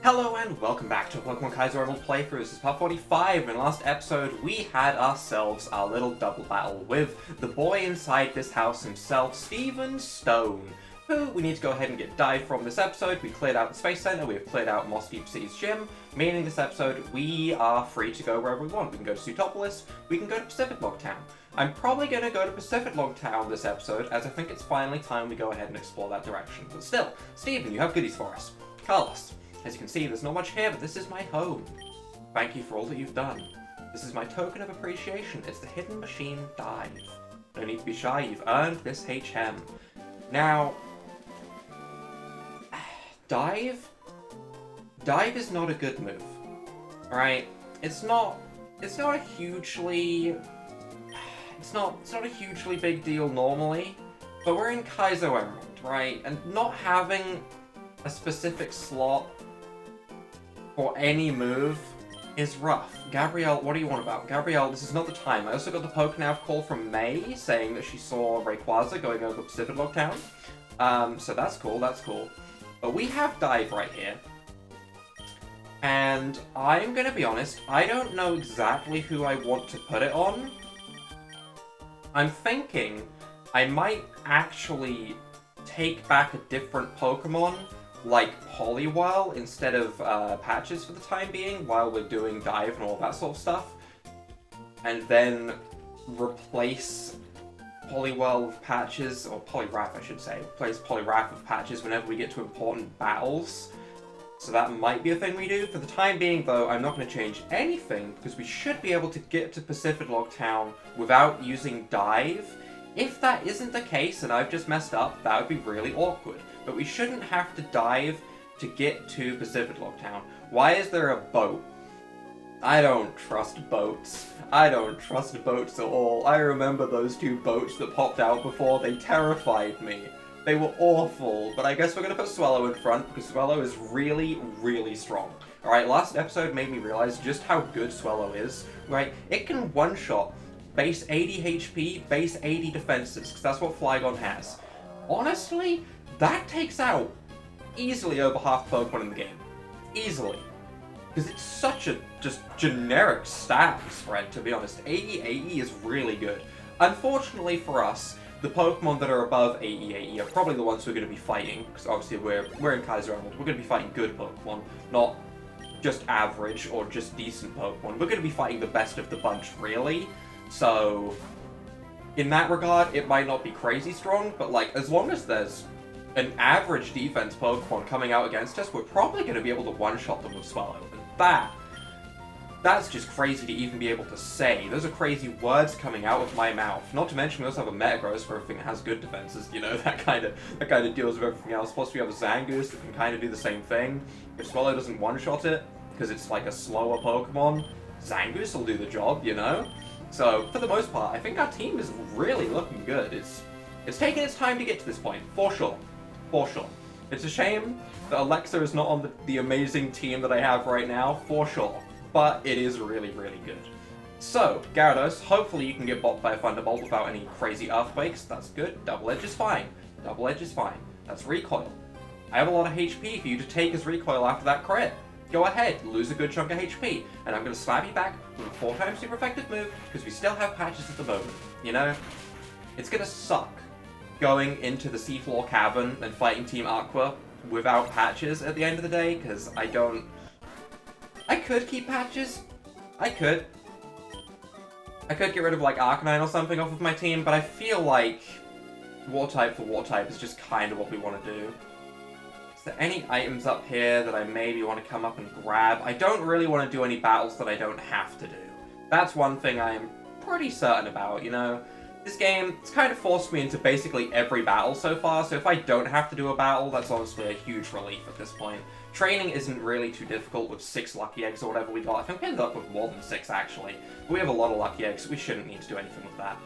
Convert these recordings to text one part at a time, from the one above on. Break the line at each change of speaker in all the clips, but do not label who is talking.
Hello and welcome back to Pokemon Kaizo Rebel playthrough. This is part 45. In the last episode, we had ourselves our little double battle with the boy inside this house himself, Stephen Stone, who we need to go ahead and get dived from this episode. We cleared out the Space Center, we have cleared out Moss Deep City's gym, meaning this episode we are free to go wherever we want. We can go to Pseudo, we can go to Pacific Log Town. I'm probably going to go to Pacific Log Town this episode, as I think it's finally time we go ahead and explore that direction. But still, Stephen, you have goodies for us. Carlos. As you can see, there's not much here, but this is my home. Thank you for all that you've done. This is my token of appreciation. It's the Hidden Machine Dive. No need to be shy, you've earned this HM. Now, Dive is not a good move. Alright? It's not a hugely big deal normally, but we're in Kaizo Emerald, right? And not having a specific slot for any move is rough. Gabrielle, what do you want about? Gabrielle, this is not the time. I also got the Pokenav call from May saying that she saw Rayquaza going over Pacific Log Town. So that's cool, that's cool. But we have Dive right here. And I'm gonna be honest, I don't know exactly who I want to put it on. I'm thinking I might actually take back a different Pokemon like Poliwhirl instead of Patches for the time being while we're doing Dive and all that sort of stuff. And then replace Poliwhirl with Patches, or Poliwrath I should say, replace Poliwrath with Patches whenever we get to important battles. So that might be a thing we do. For the time being though, I'm not going to change anything because we should be able to get to Pacific Log Town without using Dive. If that isn't the case and I've just messed up, that would be really awkward. But we shouldn't have to dive to get to Pacific Log Town. Why is there a boat? I don't trust boats. I don't trust boats at all. I remember those two boats that popped out before. They terrified me. They were awful. But I guess we're going to put Swellow in front because Swellow is really, really strong. Alright, last episode made me realize just how good Swellow is. Right? It can one-shot base 80 HP, base 80 defenses, because that's what Flygon has. Honestly, that takes out easily over half the Pokemon in the game. Easily. Because it's such a just generic stat spread, to be honest. 80 is really good. Unfortunately for us, the Pokemon that are above 80 are probably the ones we're going to be fighting, because obviously we're in Kaizo Emerald. We're going to be fighting good Pokemon, not just average or just decent Pokemon. We're going to be fighting the best of the bunch, really. So, in that regard, it might not be crazy strong, but like, as long as there's an average defense Pokemon coming out against us, we're probably going to be able to one-shot them with Swellow. And that's just crazy to even be able to say. Those are crazy words coming out of my mouth. Not to mention we also have a Metagross for everything that has good defenses, you know, that kind of deals with everything else. Plus we have a Zangoose that can kind of do the same thing. If Swellow doesn't one-shot it, because it's like a slower Pokemon, Zangoose will do the job, you know? So, for the most part, I think our team is really looking good. It's taken its time to get to this point, for sure. For sure. It's a shame that Alexa is not on the amazing team that I have right now, for sure. But it is really, really good. So, Gyarados, hopefully you can get blocked by a Thunderbolt without any crazy Earthquakes. That's good. Double Edge is fine. Double Edge is fine. That's Recoil. I have a lot of HP for you to take as Recoil after that crit. Go ahead, lose a good chunk of HP, and I'm going to slap you back with a 4x super effective move, because we still have Patches at the moment, you know? It's going to suck going into the Seafloor Cavern and fighting Team Aqua without Patches at the end of the day, because I could keep Patches. I could get rid of, like, Arcanine or something off of my team, but I feel like Water-type for Water-type is just kind of what we want to do. Is there any items up here that I maybe want to come up and grab? I don't really want to do any battles that I don't have to do. That's one thing I am pretty certain about, you know? This game, it's kind of forced me into basically every battle so far, so if I don't have to do a battle, that's honestly a huge relief at this point. Training isn't really too difficult with 6 Lucky Eggs or whatever we got. I think we ended up with more than 6, actually. But we have a lot of Lucky Eggs, so we shouldn't need to do anything with that.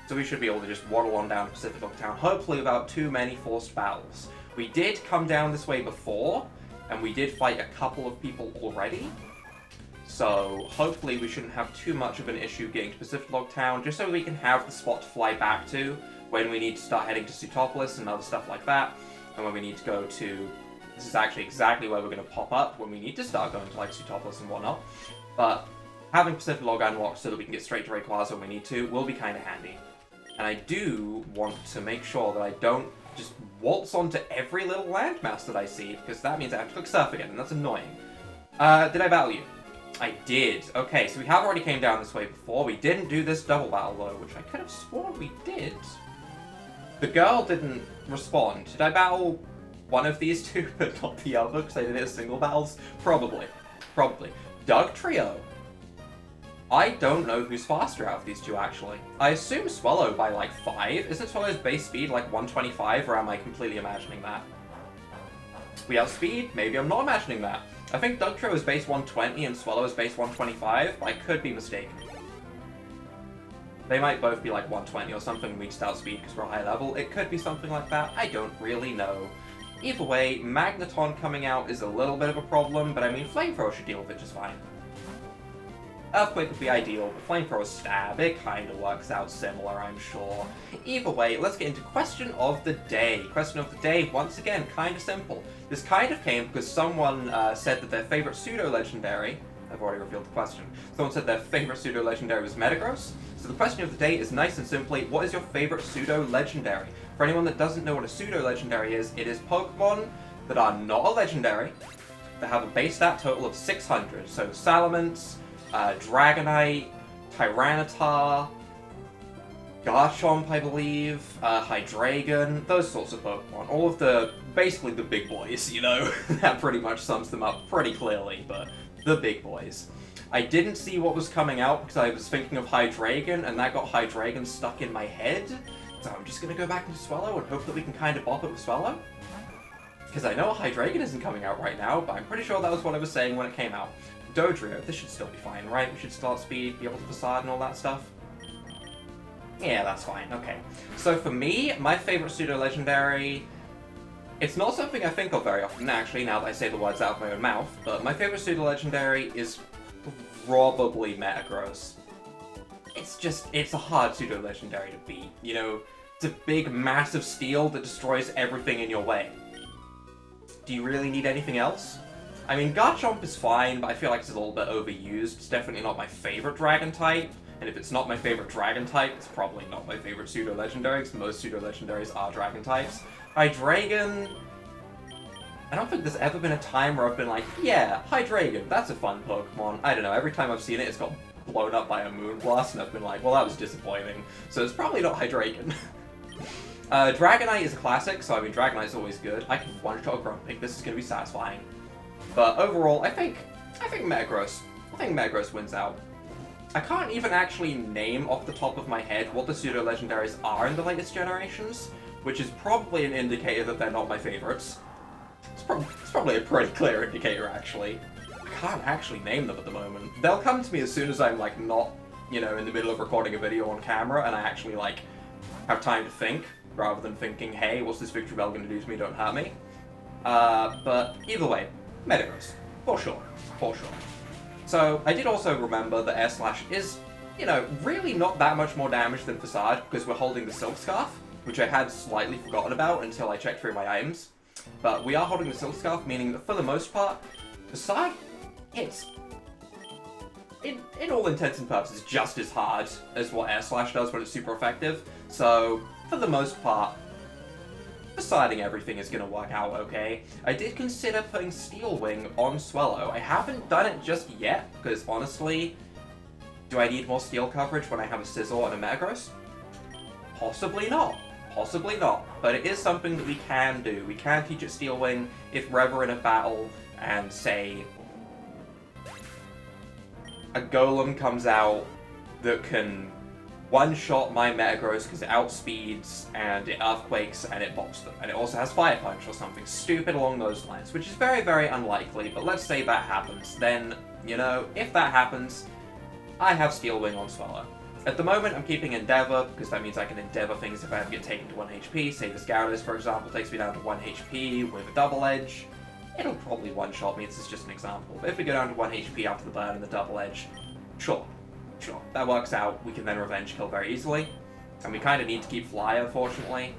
So we should be able to just waddle on down to Pacific Log Town, hopefully without too many forced battles. We did come down this way before, and we did fight a couple of people already. So hopefully we shouldn't have too much of an issue getting to Pacific Log Town, just so we can have the spot to fly back to when we need to start heading to Pseudo and other stuff like that, and when we need to go to This is actually exactly where we're going to pop up when we need to start going to like Pseudopolis and whatnot. But having Pacific Log unlocked so that we can get straight to Rayquaza when we need to will be kind of handy. And I do want to make sure that I don't just waltz onto every little landmass that I see, because that means I have to click Surf again, and that's annoying. Did I battle you? I did. Okay, so we have already came down this way before. We didn't do this double battle, though, which I could have sworn we did. The girl didn't respond. Did I battle one of these two, but not the other, because I did it as single battles? Probably. Probably. Doug Trio. I don't know who's faster out of these two, actually. I assume Swallow by, like, 5. Isn't Swallow's base speed, like, 125, or am I completely imagining that? We outspeed? Maybe I'm not imagining that. I think Doug Trio is base 120 and Swallow is base 125, but I could be mistaken. They might both be, like, 120 or something, we just outspeed because we're high level. It could be something like that. I don't really know. Either way, Magneton coming out is a little bit of a problem, but I mean, Flamethrower should deal with it just fine. Earthquake would be ideal, but Flamethrower Stab, it kinda works out similar, I'm sure. Either way, let's get into Question of the Day. Question of the Day, once again, kinda simple. This kind of came because someone said that their favorite pseudo-legendary, I've already revealed the question, someone said their favorite pseudo-legendary was Metagross. So the question of the day is nice and simply, what is your favorite pseudo-legendary? For anyone that doesn't know what a pseudo-legendary is, it is Pokemon that are not a legendary, that have a base stat total of 600. So Salamence, Dragonite, Tyranitar, Garchomp, I believe, Hydreigon, those sorts of Pokemon. All of the, basically the big boys, you know? That pretty much sums them up pretty clearly, but the big boys. I didn't see what was coming out because I was thinking of Hydreigon, and that got Hydreigon stuck in my head. So I'm just gonna go back into Swallow and hope that we can kind of bop it with Swallow. Because I know Hydreigon isn't coming out right now, but I'm pretty sure that was what I was saying when it came out. Dodrio, this should still be fine, right? We should start speed, be able to facade and all that stuff. Yeah, that's fine, okay. So for me, my favorite pseudo-legendary, it's not something I think of very often, actually, now that I say the words out of my own mouth, but my favorite pseudo-legendary is probably Metagross. It's a hard pseudo-legendary to beat, you know? It's a big, massive steel that destroys everything in your way. Do you really need anything else? I mean, Garchomp is fine, but I feel like it's a little bit overused. It's definitely not my favorite dragon type, and if it's not my favorite dragon type, it's probably not my favorite pseudo-legendary, because most pseudo-legendaries are dragon types. Hydreigon, I don't think there's ever been a time where I've been like, yeah, Hydreigon, that's a fun Pokemon. I don't know, every time I've seen it, it's got blown up by a Moonblast, and I've been like, well, that was disappointing. So it's probably not Hydreigon. Dragonite is a classic, so I mean, Dragonite's always good. I can one-shot Grumpig, this is going to be satisfying. But overall, I think Metagross wins out. I can't even actually name off the top of my head what the pseudo-legendaries are in the latest generations, which is probably an indicator that they're not my favorites. It's probably a pretty clear indicator, actually. I can't actually name them at the moment. They'll come to me as soon as I'm, like, not, you know, in the middle of recording a video on camera, and I actually, like, have time to think, rather than thinking, hey, what's this victory bell gonna do to me, don't hurt me. But either way, Metagross, for sure, for sure. So, I did also remember that Air Slash is, you know, really not that much more damage than Facade, because we're holding the Silk Scarf, which I had slightly forgotten about until I checked through my items. But we are holding the Silk Scarf, meaning that for the most part, Facade hits, in all intents and purposes, just as hard as what Air Slash does when it's super effective. So, for the most part, deciding everything is going to work out okay. I did consider putting Steel Wing on Swallow. I haven't done it just yet, because honestly, do I need more steel coverage when I have a Sizzle and a Metagross? Possibly not. Possibly not. But it is something that we can do. We can teach it Steel Wing if we're ever in a battle and, say, a Golem comes out that can one-shot my Metagross because it outspeeds, and it Earthquakes, and it bops them. And it also has Fire Punch or something stupid along those lines, which is very, very unlikely, but let's say that happens. Then, you know, if that happens, I have Steel Wing on Swallow. At the moment, I'm keeping Endeavor, because that means I can Endeavor things if I ever get taken to 1 HP. Say this Gyarados, for example, takes me down to 1 HP with a Double Edge. It'll probably one-shot me, this is just an example. But if we go down to 1 HP after the burn and the Double Edge, sure. Sure, that works out. We can then Revenge Kill very easily. And we kind of need to keep Fly, unfortunately.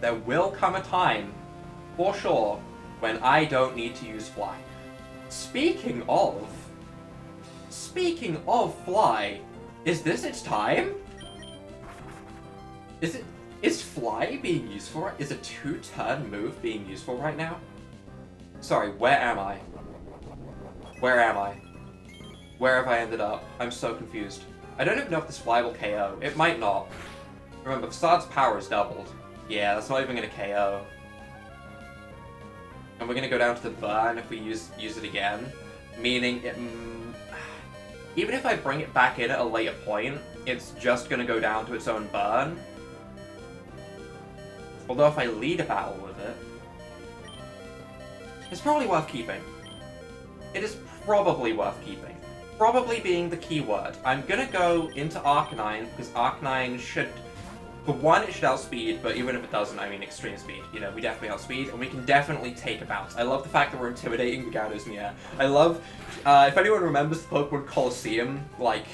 There will come a time, for sure, when I don't need to use Fly. Speaking of Fly, is this its time? Is Fly being useful? Is a 2-turn move being useful right now? Sorry, where am I? Where am I? Where have I ended up? I'm so confused. I don't even know if this Fly will KO. It might not. Remember, Facade's power is doubled. Yeah, that's not even going to KO. And we're going to go down to the burn if we use it again. Meaning, even if I bring it back in at a later point, it's just going to go down to its own burn. Although if I lead a battle with it, it's probably worth keeping. It is probably worth keeping. Probably being the key word. I'm gonna go into Arcanine, because Arcanine should... For one, it should outspeed, but even if it doesn't, I mean extreme speed. You know, we definitely outspeed, and we can definitely take a bounce. I love the fact that we're intimidating the Gyarados in the air. I love... if anyone remembers the Pokemon Colosseum, like,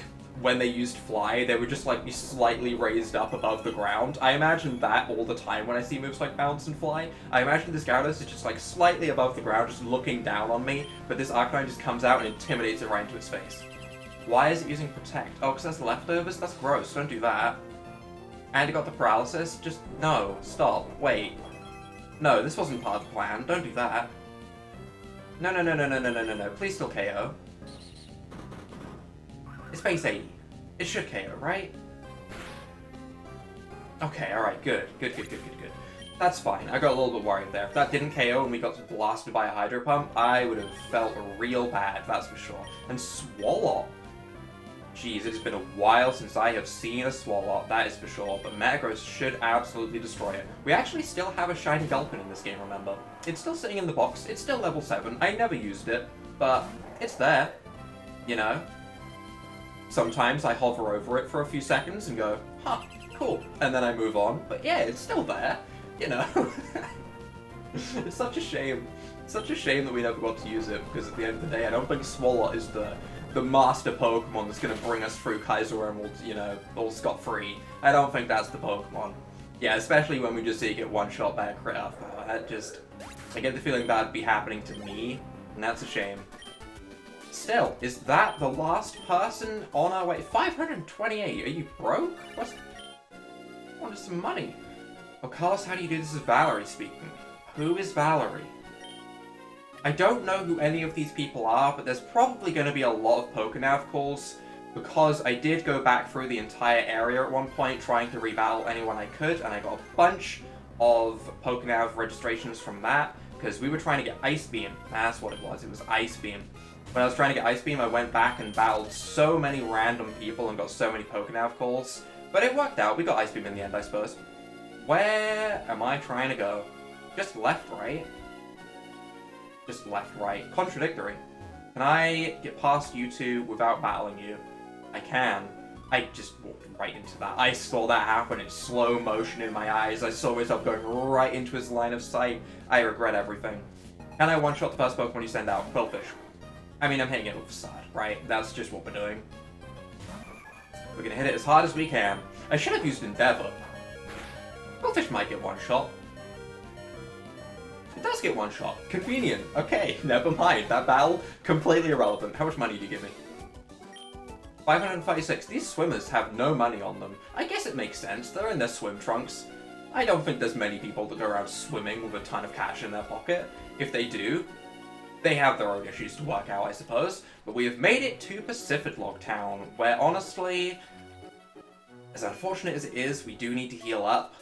when they used Fly, they would just, like, be slightly raised up above the ground. I imagine that all the time when I see moves like Bounce and Fly. I imagine this Gyarados is just, like, slightly above the ground, just looking down on me, but this Arcanine just comes out and intimidates it right into its face. Why is it using Protect? Oh, because that's leftovers? That's gross. Don't do that. And it got the paralysis? Just, no. Stop. Wait. No, this wasn't part of the plan. Don't do that. No, no, no, no, no, no, no, no, no. Please still KO. It's base 80. It should KO, right? Okay, alright, good. Good, good, good, good, good. That's fine. I got a little bit worried there. If that didn't KO and we got blasted by a Hydro Pump, I would have felt real bad, that's for sure. And Swallow. Jeez, it's been a while since I have seen a Swallow, that is for sure, but Metagross should absolutely destroy it. We actually still have a shiny Gulpin in this game, remember? It's still sitting in the box, it's still level 7, I never used it, but it's there, you know? Sometimes I hover over it for a few seconds and go, huh, cool, and then I move on, but yeah, it's still there, you know? It's such a shame. Such a shame that we never got to use it, because at the end of the day, I don't think Swallow is the master Pokemon that's going to bring us through Kaizo Emerald, you know, all scot-free. I don't think that's the Pokemon. Yeah, especially when we just see it get one-shot by a crit up. That just... I get the feeling that'd be happening to me, and that's a shame. Still, is that the last person on our way? 528, are you broke? What's... I wanted some money. Oh, Carlos, how do you do this? Is Valerie speaking. Who is Valerie? I don't know who any of these people are, but there's probably going to be a lot of Pokenav calls, because I did go back through the entire area at one point trying to rebattle anyone I could, and I got a bunch of Pokenav registrations from that, because we were trying to get Ice Beam. That's what it was Ice Beam. When I was trying to get Ice Beam, I went back and battled so many random people and got so many Pokenav calls, but it worked out. We got Ice Beam in the end, I suppose. Where am I trying to go? Just left, right? Just left, right. Contradictory. Can I get past you two without battling you? I can. I just walked right into that. I saw that happen in slow motion in my eyes. I saw myself going right into his line of sight. I regret everything. Can I one-shot the first Pokemon you send out? Quillfish. I mean, I'm hitting it with Facade, right? That's just what we're doing. We're gonna hit it as hard as we can. I should have used Endeavor. Quillfish might get one-shot. It does get one shot. Convenient. Okay, never mind. That battle, completely irrelevant. How much money do you give me? 536. These swimmers have no money on them. I guess it makes sense. They're in their swim trunks. I don't think there's many people that go around swimming with a ton of cash in their pocket. If they do, they have their own issues to work out, I suppose. But we have made it to Pacific Log Town, where honestly, as unfortunate as it is, we do need to heal up.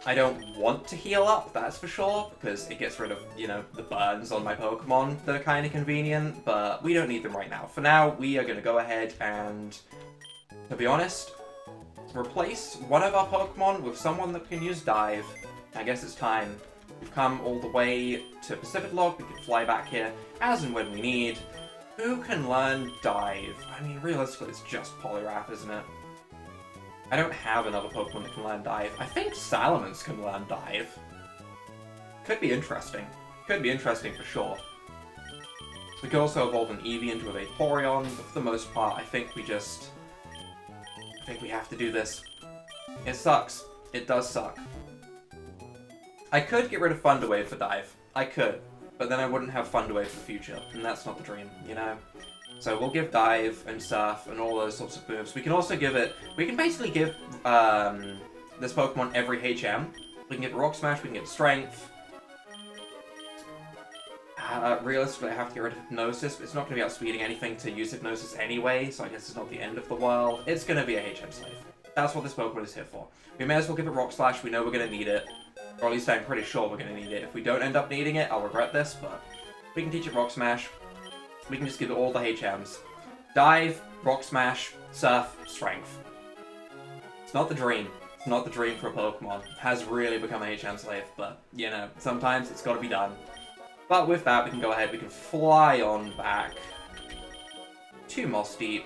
I don't want to heal up, that's for sure, because it gets rid of, you know, the burns on my Pokemon that are kind of convenient, but we don't need them right now. For now, we are going to go ahead and, to be honest, replace one of our Pokemon with someone that can use Dive. I guess it's time. We've come all the way to Pacific Log, we can fly back here as and when we need. Who can learn Dive? I mean, realistically, it's just Poliwrath, isn't it? I don't have another Pokemon that can learn Dive. I think Salamence can learn Dive. Could be interesting. Could be interesting for sure. We could also evolve an Eevee into a Vaporeon, but for the most part, I think we have to do this. It sucks. It does suck. I could get rid of Thunder Wave for Dive. I could. but then I wouldn't have fun to wait for the future, and that's not the dream, you know? So we'll give Dive and Surf and all those sorts of moves. We can also give it... We can basically give this Pokemon every HM. We can give it Rock Smash, we can give it Strength. Realistically, I have to get rid of Hypnosis, but it's not going to be outspeeding anything to use Hypnosis anyway, so I guess it's not the end of the world. It's going to be a HM Slave. That's what this Pokemon is here for. We may as well give it Rock Slash, we know we're going to need it. Or at least I'm pretty sure we're going to need it. If we don't end up needing it, I'll regret this, but we can teach it Rock Smash. We can just give it all the HMs. Dive, Rock Smash, Surf, Strength. It's not the dream. It's not the dream for a Pokemon. It has really become a HM Slave, but, you know, sometimes it's got to be done. But with that, we can go ahead, we can fly on back to Moss Deep.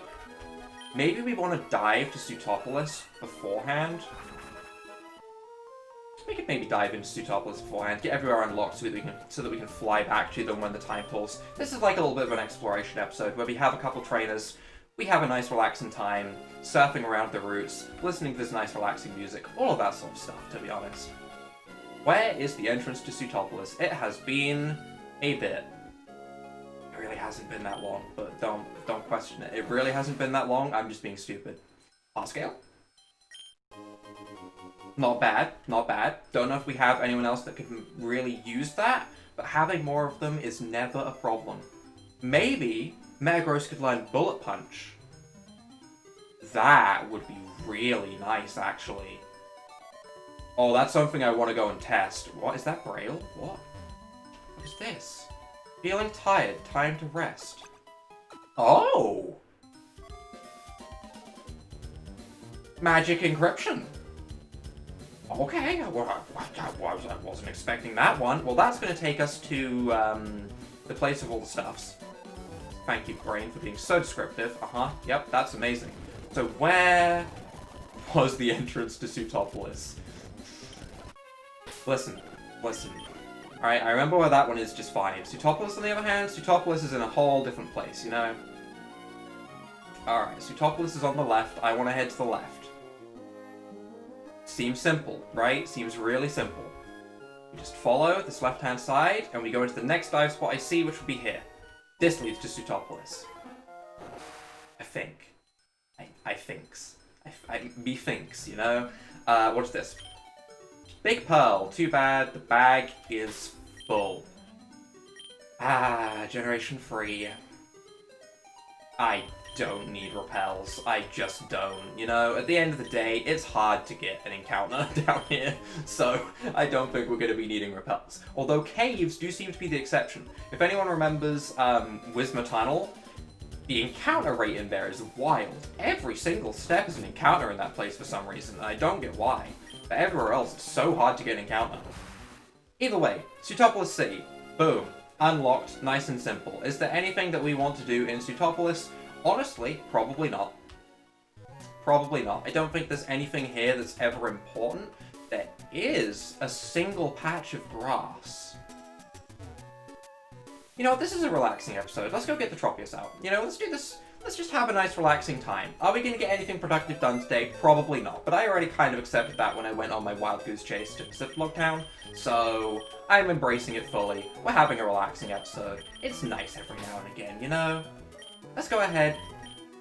Maybe we want to dive to Pseudopolis beforehand. We could maybe dive into Pseudopolis beforehand, get everywhere unlocked so that we can fly back to them when the time pulls. This is like a little bit of an exploration episode where we have a couple trainers, we have a nice relaxing time, surfing around the routes, listening to this nice relaxing music, all of that sort of stuff, to be honest. Where is the entrance to Pseudopolis? It has been a bit. It really hasn't been that long, but don't question it. It really hasn't been that long, I'm just being stupid. R-Scale? Not bad, not bad. Don't know if we have anyone else that can really use that, but having more of them is never a problem. Maybe Metagross could learn Bullet Punch. That would be really nice, actually. Oh, that's something I want to go and test. What, is that Braille? What? What is this? Feeling tired, time to rest. Oh! Magic Encryption. Okay, well, I wasn't expecting that one. Well, that's going to take us to the place of all the stuffs. Thank you, Brain, for being so descriptive. Yep, that's amazing. So where was the entrance to Pseudopolis? Listen. Alright, I remember where that one is just fine. Pseudopolis, on the other hand, Pseudopolis is in a whole different place, you know? Alright, Pseudopolis is on the left. I want to head to the left. Seems simple, right? Seems really simple. We just follow this left-hand side, and we go into the next dive spot I see, which would be here. This leads to Pseudopolis. I think. I thinks. Me thinks, you know? What's this? Big Pearl. Too bad the bag is full. Generation 3. I don't need repels. I just don't. You know, at the end of the day, it's hard to get an encounter down here, so I don't think we're going to be needing repels. Although caves do seem to be the exception. If anyone remembers Wisma Tunnel, the encounter rate in there is wild. Every single step is an encounter in that place for some reason, and I don't get why. But everywhere else, it's so hard to get an encounter. Either way, Pseudopolis City. Boom. Unlocked. Nice and simple. Is there anything that we want to do in Pseudopolis? Honestly, probably not. Probably not. I don't think there's anything here that's ever important. There is a single patch of grass. You know, this is a relaxing episode. Let's go get the Tropius out. You know, let's do this. Let's just have a nice relaxing time. Are we going to get anything productive done today? Probably not. But I already kind of accepted that when I went on my Wild Goose chase to Pacific Log Town. So I'm embracing it fully. We're having a relaxing episode. It's nice every now and again, you know? Let's go ahead.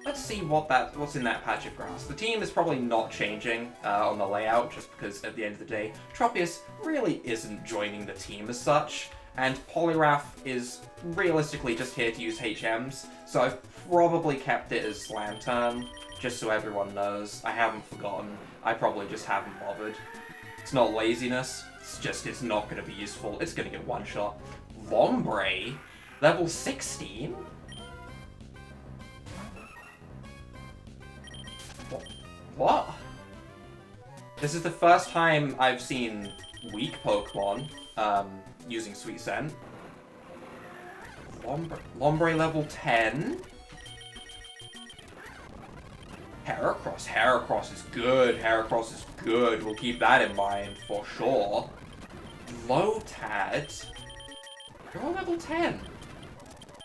Let's see what's in that patch of grass. The team is probably not changing on the layout, just because at the end of the day, Tropius really isn't joining the team as such, and Poliwrath is realistically just here to use HMs, so I've probably kept it as Lantern, just so everyone knows. I haven't forgotten. I probably just haven't bothered. It's not laziness, it's just it's not going to be useful. It's going to get one shot. Lombre? Level 16? What? This is the first time I've seen weak Pokemon using Sweet Scent. Lombre level 10? Heracross. Heracross is good. Heracross is good. We'll keep that in mind for sure. Lotad? You're all level 10.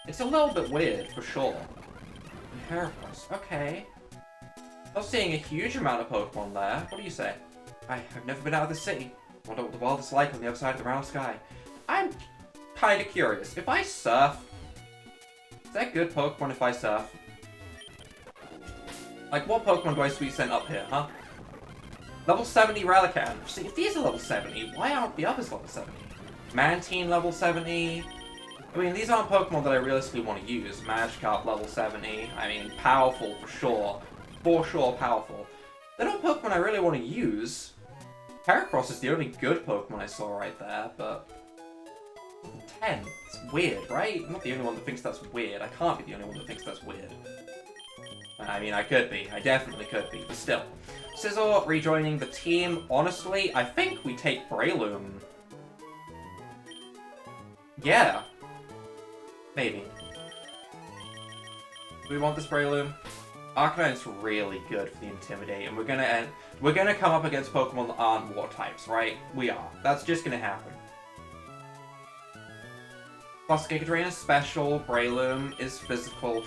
It's a little bit weird for sure. Heracross. Okay. Not seeing a huge amount of Pokemon there. What do you say? I've never been out of the city. Wonder what the world is like on the other side of the round sky. I'm kind of curious. If I surf, is that good Pokemon if I surf? Like, what Pokemon do I Sweet Scent up here, huh? Level 70 Relicanth. See, if these are level 70, why aren't the others level 70? Mantine level 70. I mean, these aren't Pokemon that I realistically want to use. Magikarp level 70. I mean, powerful for sure. For sure powerful. They're not Pokemon I really want to use. Heracross is the only good Pokemon I saw right there, but... 10. It's weird, right? I'm not the only one that thinks that's weird. I can't be the only one that thinks that's weird. I mean, I could be. I definitely could be, but still. Scizor rejoining the team. Honestly, I think we take Breloom. Yeah. Maybe. Do we want this Breloom? Arcanine's really good for the Intimidate, and we're gonna come up against Pokemon that aren't water types, right? We are. That's just gonna happen. Plus, Giga Drain is special, Breloom is physical.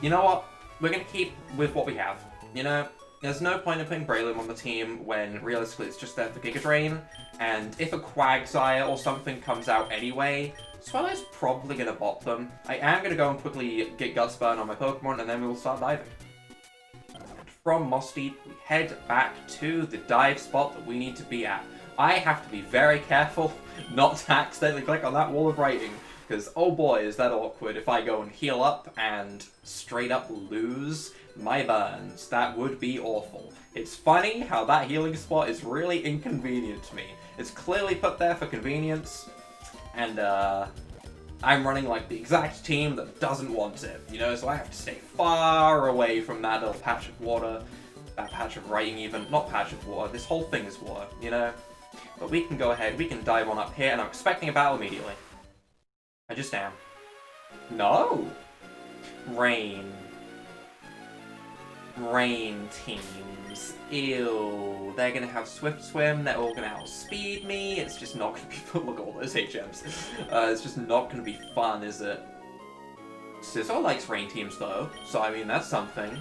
You know what? We're gonna keep with what we have. You know? There's no point in putting Breloom on the team when, realistically, it's just there for Giga Drain, and if a Quagsire or something comes out anyway, Swellow's probably gonna bot them. I am gonna go and quickly get Guts Burn on my Pokemon, and then we will start diving. From Mossdeep, we head back to the dive spot that we need to be at. I have to be very careful not to accidentally click on that wall of writing, because oh boy is that awkward if I go and heal up and straight up lose my burns. That would be awful. It's funny how that healing spot is really inconvenient to me. It's clearly put there for convenience, and I'm running like the exact team that doesn't want it, you know, so I have to stay far away from that little patch of water, that patch of writing even, not patch of water, this whole thing is water, you know? But we can go ahead, we can dive on up here, and I'm expecting a battle immediately. I just am. No! Rain. Rain teams. Ew. They're gonna have Swift Swim, they're all gonna outspeed me, it's just not gonna be look at all those HMs. It's just not gonna be fun, is it? Scizor likes rain teams though, so I mean that's something.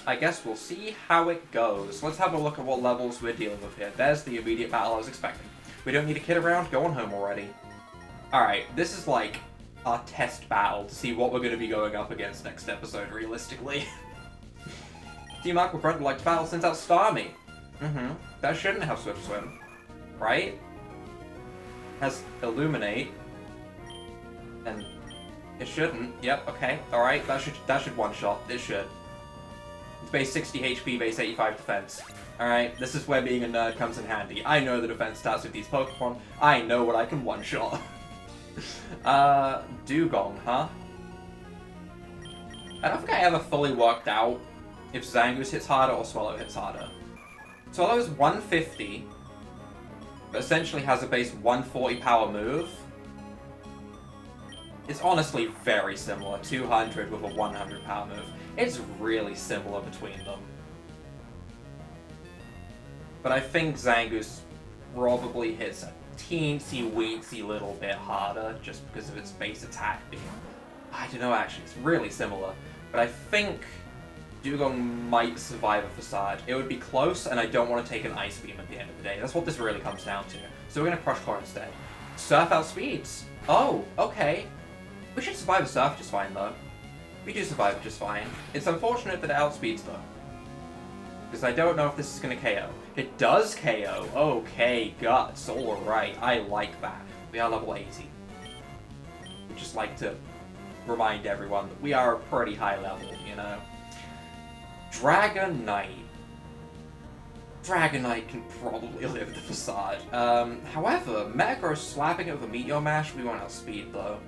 I guess we'll see how it goes. Let's have a look at what levels we're dealing with here. There's the immediate battle I was expecting. We don't need to kid around, go on home already. Alright, this is like our test battle to see what we're gonna be going up against next episode, realistically. Team Aqua would like to battle sends out Starmie. That shouldn't have Swift Swim. Right? Has Illuminate. And it shouldn't. Yep, okay. Alright, that should one-shot. It should. It's base 60 HP, base 85 defense. Alright, this is where being a nerd comes in handy. I know the defense stats with these Pokemon. I know what I can one-shot. Dugong, huh? I don't think I ever fully worked out if Zangoose hits harder or Swallow hits harder. Swallow is 150, but essentially has a base 140 power move. It's honestly very similar, 200 with a 100 power move. It's really similar between them. But I think Zangoose probably hits a teensy-weensy little bit harder, just because of its base attack being... I don't know actually, it's really similar. But I think Dugong might survive a Facade. It would be close, and I don't want to take an Ice Beam at the end of the day. That's what this really comes down to. So we're going to Crush Core instead. Surf outspeeds. Oh, okay. We should survive a Surf just fine, though. We do survive it just fine. It's unfortunate that it outspeeds, though. Because I don't know if this is going to KO. It does KO. Okay, Guts. Alright, I like that. We are level 80. We'd just like to remind everyone that we are a pretty high level, you know? Dragonite. Dragonite can probably live the Facade. However, Metagross slapping it with a Meteor Mash, we won't outspeed though.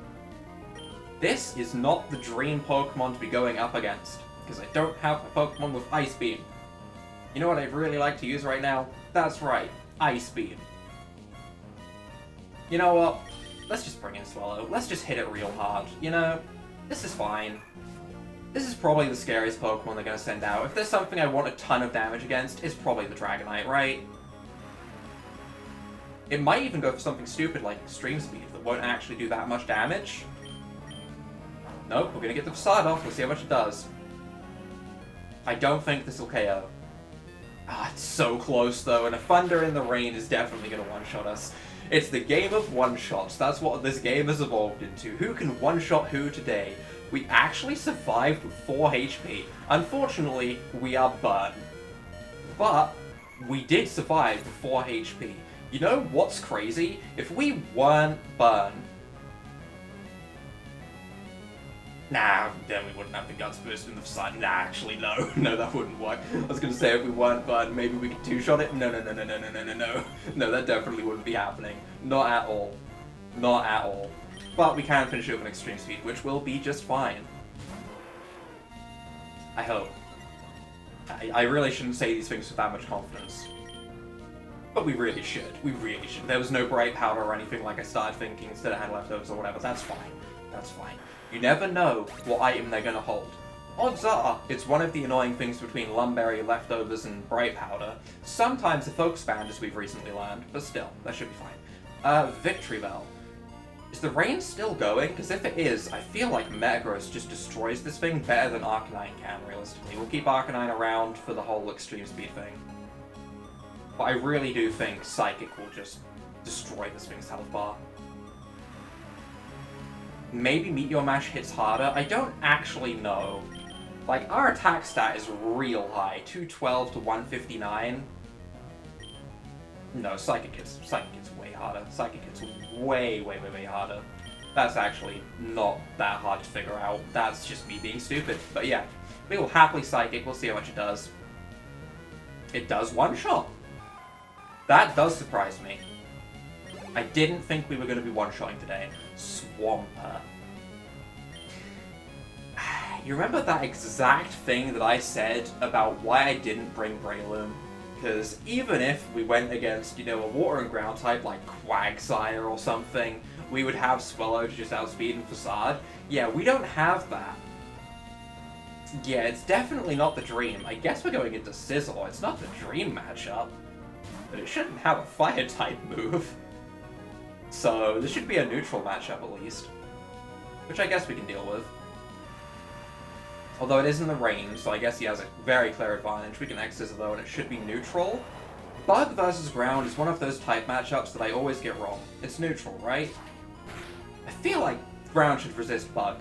This is not the dream Pokemon to be going up against, because I don't have a Pokemon with Ice Beam. You know what I'd really like to use right now? That's right, Ice Beam. You know what? Let's just bring in Swallow. Let's just hit it real hard, you know? This is fine. This is probably the scariest Pokemon they're going to send out. If there's something I want a ton of damage against, it's probably the Dragonite, right? It might even go for something stupid like Extreme Speed that won't actually do that much damage. Nope, we're going to get the Facade off. We'll see how much it does. I don't think this will KO. Ah, it's so close though, and a Thunder in the Rain is definitely going to one-shot us. It's the game of one-shots. That's what this game has evolved into. Who can one-shot who today? We actually survived with 4 HP. Unfortunately, we are burned. But we did survive with 4 HP. You know what's crazy? If we weren't burned... Nah, then we wouldn't have the guts burst in the side. Nah, actually, no. No, that wouldn't work. I was gonna say if we weren't burned, maybe we could two-shot it. No. No, that definitely wouldn't be happening. Not at all. Not at all. But we can finish it with an extreme speed, which will be just fine. I hope. I really shouldn't say these things with that much confidence. But we really should. We really should. There was no bright powder or anything like I started thinking. Instead I had leftovers or whatever. That's fine. That's fine. You never know what item they're gonna hold. Odds are, it's one of the annoying things between Lumberry, leftovers, and bright powder. Sometimes a focus band, as we've recently learned, but still, that should be fine. Victory Bell. Is the rain still going? Because if it is, I feel like Metagross just destroys this thing better than Arcanine can, realistically. We'll keep Arcanine around for the whole extreme speed thing. But I really do think Psychic will just destroy this thing's health bar. Maybe Meteor Mash hits harder? I don't actually know. Like, our attack stat is real high. 212 to 159. No, Psychic hits way harder. Psychic hits way harder. That's actually not that hard to figure out. That's just me being stupid. But yeah, we will happily Psychic. We'll see how much it does. It does one-shot. That does surprise me. I didn't think we were going to be one-shotting today. Swampert. You remember that exact thing that I said about why I didn't bring Breloom? Because even if we went against, you know, a water and ground type like Quagsire or something, we would have Swellow to just outspeed and Facade. Yeah, we don't have that. Yeah, it's definitely not the dream. I guess we're going into Sizzle. It's not the dream matchup. But it shouldn't have a fire type move. So this should be a neutral matchup at least. Which I guess we can deal with. Although it is in the rain, so I guess he has a very clear advantage. We can X-Scissor though, and it should be neutral. Bug versus Ground is one of those type matchups that I always get wrong. It's neutral, right? I feel like Ground should resist Bug.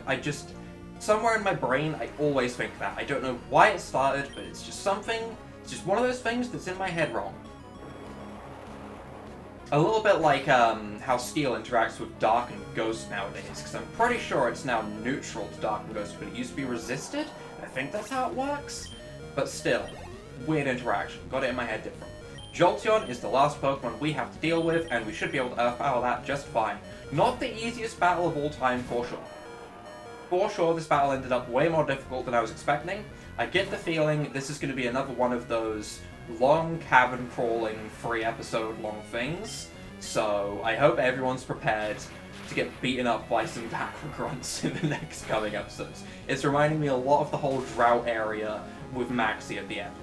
Somewhere in my brain, I always think that. I don't know why it started, but it's just something... It's just one of those things that's in my head wrong. A little bit like how Steel interacts with Dark and Ghost nowadays, because I'm pretty sure it's now neutral to Dark and Ghost, but it used to be resisted? I think that's how it works? But still, weird interaction. Got it in my head different. Jolteon is the last Pokemon we have to deal with, and we should be able to Earth Battle that just fine. Not the easiest battle of all time, for sure. For sure, this battle ended up way more difficult than I was expecting. I get the feeling this is going to be another one of those long cavern crawling 3-episode long things, so I hope everyone's prepared to get beaten up by some backward grunts in the next coming episodes. It's reminding me a lot of the whole drought area with Maxie at the end.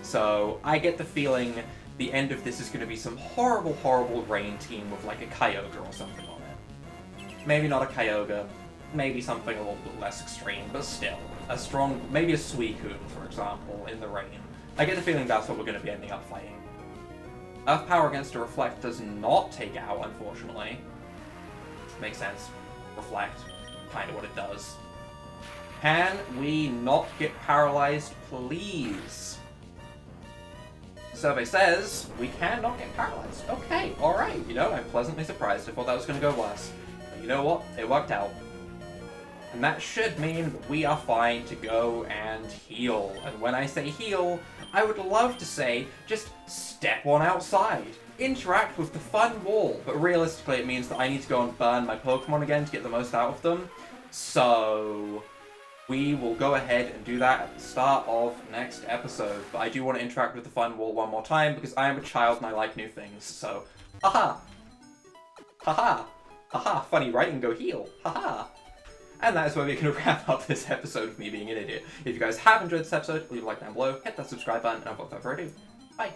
So I get the feeling the end of this is going to be some horrible rain team with like a Kyogre or something on it. Maybe not a Kyogre, maybe something a little bit less extreme, but still. A strong, maybe a Suicune, for example, in the rain. I get the feeling that's what we're going to be ending up fighting. Earth Power against a Reflect does not take out, unfortunately. Makes sense. Reflect. Kind of what it does. Can we not get paralyzed, please? Survey says we cannot get paralyzed. Okay, alright. You know, I'm pleasantly surprised. I thought that was going to go worse. But you know what? It worked out. And that should mean we are fine to go and heal. And when I say heal, I would love to say just step on outside. Interact with the fun wall. But realistically, it means that I need to go and burn my Pokemon again to get the most out of them. So we will go ahead and do that at the start of next episode. But I do want to interact with the fun wall one more time because I am a child and I like new things. So, haha. Haha. Haha. Funny, right? And go heal. Haha. And that is where we're going to wrap up this episode of me being an idiot. If you guys have enjoyed this episode, leave a like down below, hit that subscribe button, and without further ado, bye!